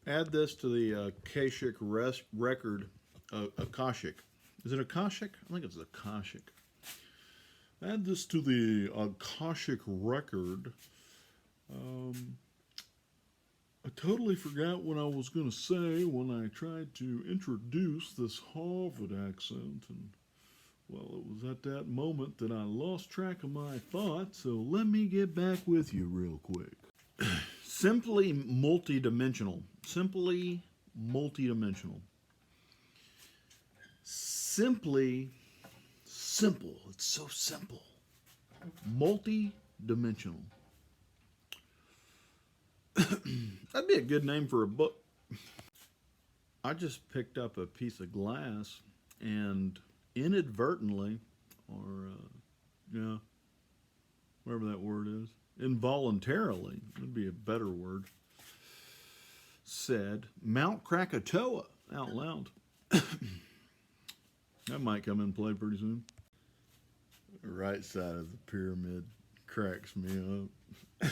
Add this to the Akashic record. Akashic. Is it Akashic? I think it's Akashic. Add this to the Akashic record. I totally forgot what I was going to say when I tried to introduce this Harvard accent. And, well, it was at that moment that I lost track of my thoughts. So let me get back with you real quick. Simply multidimensional. Simply multidimensional. Simply simple. It's so simple. Multidimensional. That'd be a good name for a book. I just picked up a piece of glass and inadvertently, or whatever that word is, involuntarily, would be a better word, said Mount Krakatoa out loud. That might come in play pretty soon. The right side of the pyramid cracks me up.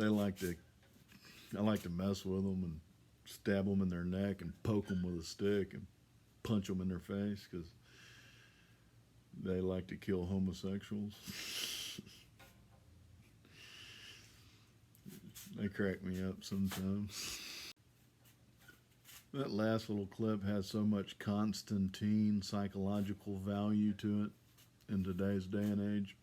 I like to mess with them and stab them in their neck and poke them with a stick and punch them in their face because they like to kill homosexuals. They crack me up sometimes. That last little clip has so much Constantine psychological value to it in today's day and age.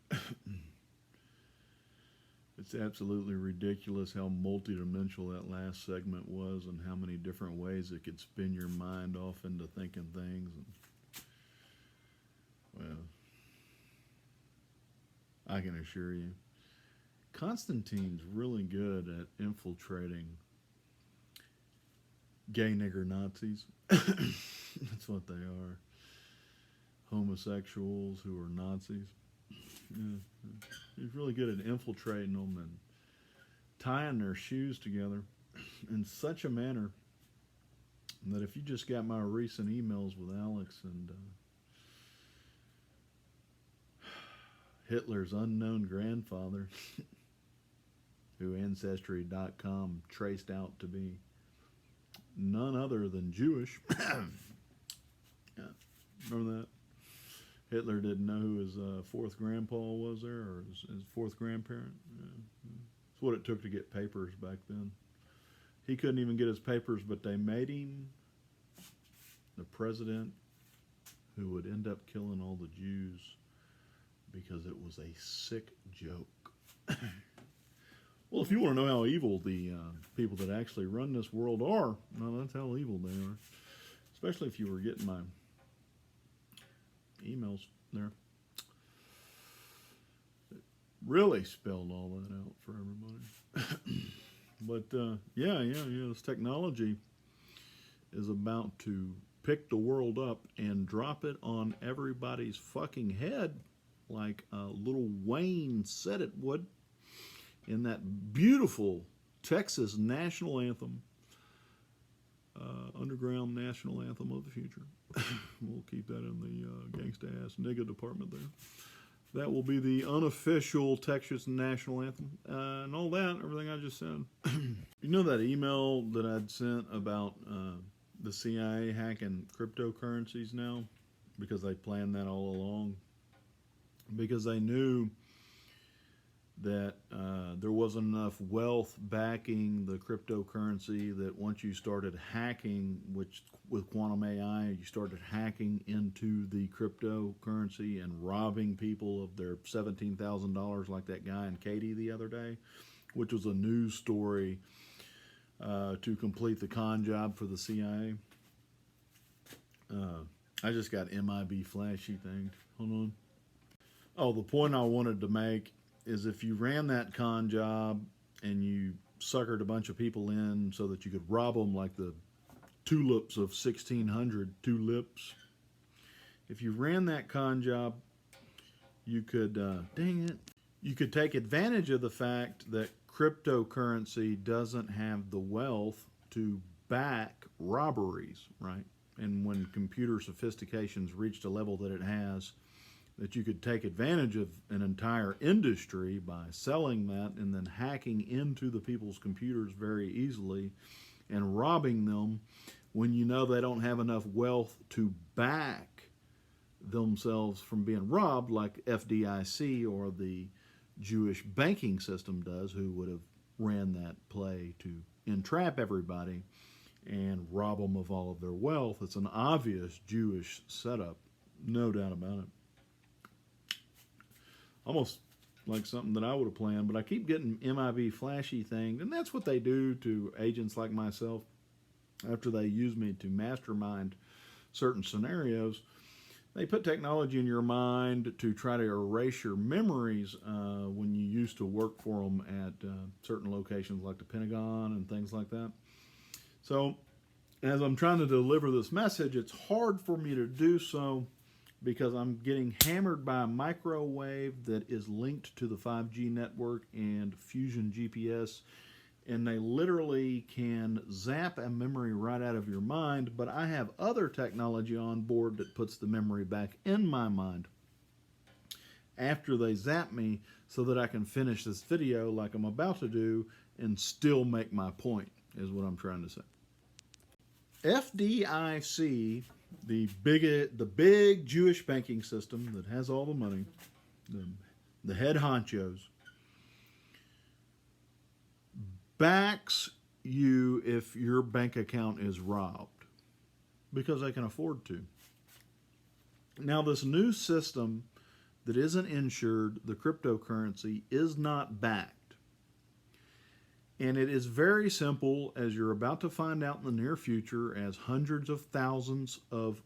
It's absolutely ridiculous how multidimensional that last segment was and how many different ways it could spin your mind off into thinking things. And, well, I can assure you, Constantine's really good at infiltrating gay nigger Nazis. That's what they are. Homosexuals who are Nazis. Yeah. He's really good at infiltrating them and tying their shoes together in such a manner that if you just got my recent emails with Alex and Hitler's unknown grandfather, who Ancestry.com traced out to be none other than Jewish. Yeah, remember that? Hitler didn't know who his fourth grandpa was there, or his fourth grandparent. Yeah. That's what it took to get papers back then. He couldn't even get his papers, but they made him the president who would end up killing all the Jews because it was a sick joke. Well, if you want to know how evil the people that actually run this world are, well, that's how evil they are. Especially if you were getting my emails there. It really spelled all that out for everybody. But this technology is about to pick the world up and drop it on everybody's fucking head like Lil Wayne said it would in that beautiful Texas national anthem, underground national anthem of the future. We'll keep that in the gangsta-ass nigga department there. That will be the unofficial Texas national anthem. And all that, everything I just said. You know that email that I'd sent about the CIA hacking cryptocurrencies now? Because they planned that all along. Because they knew that there wasn't enough wealth backing the cryptocurrency, that once you started hacking, which with quantum AI, you started hacking into the cryptocurrency and robbing people of their $17,000 like that guy in Katy the other day, which was a news story to complete the con job for the CIA. I just got MIB flashy thing. Hold on. Oh, the point I wanted to make is if you ran that con job and you suckered a bunch of people in so that you could rob them like the tulips of 1600 tulips, if you ran that con job, you could, you could take advantage of the fact that cryptocurrency doesn't have the wealth to back robberies, right? And when computer sophistication's reached a level that it has, that you could take advantage of an entire industry by selling that and then hacking into the people's computers very easily and robbing them when you know they don't have enough wealth to back themselves from being robbed, like FDIC or the Jewish banking system does, who would have ran that play to entrap everybody and rob them of all of their wealth. It's an obvious Jewish setup, no doubt about it. Almost like something that I would have planned, but I keep getting MIB flashy things, and that's what they do to agents like myself after they use me to mastermind certain scenarios. They put technology in your mind to try to erase your memories when you used to work for them at certain locations like the Pentagon and things like that. So as I'm trying to deliver this message, it's hard for me to do so because I'm getting hammered by a microwave that is linked to the 5G network and Fusion GPS, and they literally can zap a memory right out of your mind, but I have other technology on board that puts the memory back in my mind after they zap me so that I can finish this video like I'm about to do and still make my point, is what I'm trying to say. FDIC, the big Jewish banking system that has all the money, the head honchos, backs you if your bank account is robbed because they can afford to. Now, this new system that isn't insured, the cryptocurrency, is not backed. And it is very simple, as you're about to find out in the near future, as hundreds of thousands of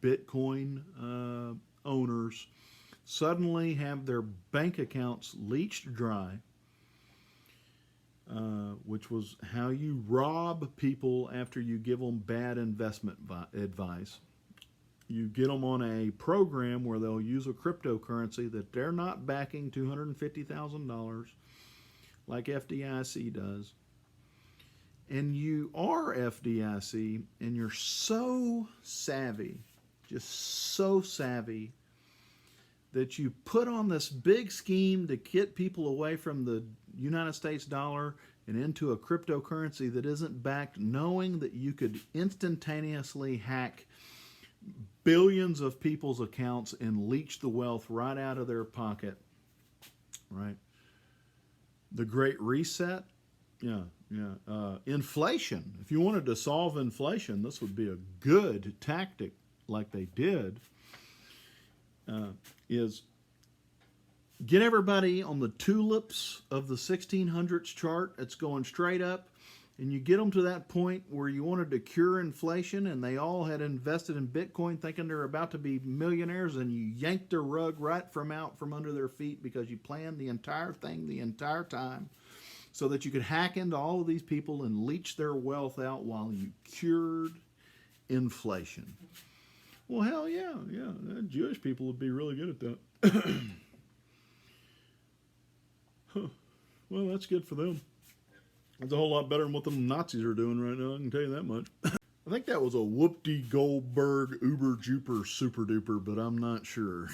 Bitcoin owners suddenly have their bank accounts leached dry, which was how you rob people after you give them bad investment advice. You get them on a program where they'll use a cryptocurrency that they're not backing $250,000 like FDIC does. And you are FDIC, and you're so savvy, just so savvy, that you put on this big scheme to get people away from the United States dollar and into a cryptocurrency that isn't backed, knowing that you could instantaneously hack billions of people's accounts and leech the wealth right out of their pocket, right? The Great Reset, inflation. If you wanted to solve inflation, this would be a good tactic, like they did, is get everybody on the tulips of the 1600s chart. It's going straight up, and you get them to that point where you wanted to cure inflation, and they all had invested in Bitcoin thinking they're about to be millionaires, and you yanked their rug right out from under their feet because you planned the entire thing the entire time so that you could hack into all of these people and leech their wealth out while you cured inflation. Well, hell yeah. Jewish people would be really good at that. Well, that's good for them. It's a whole lot better than what the Nazis are doing right now, I can tell you that much. I think that was a Whoop-de Goldberg Uber Juper Super Duper, but I'm not sure.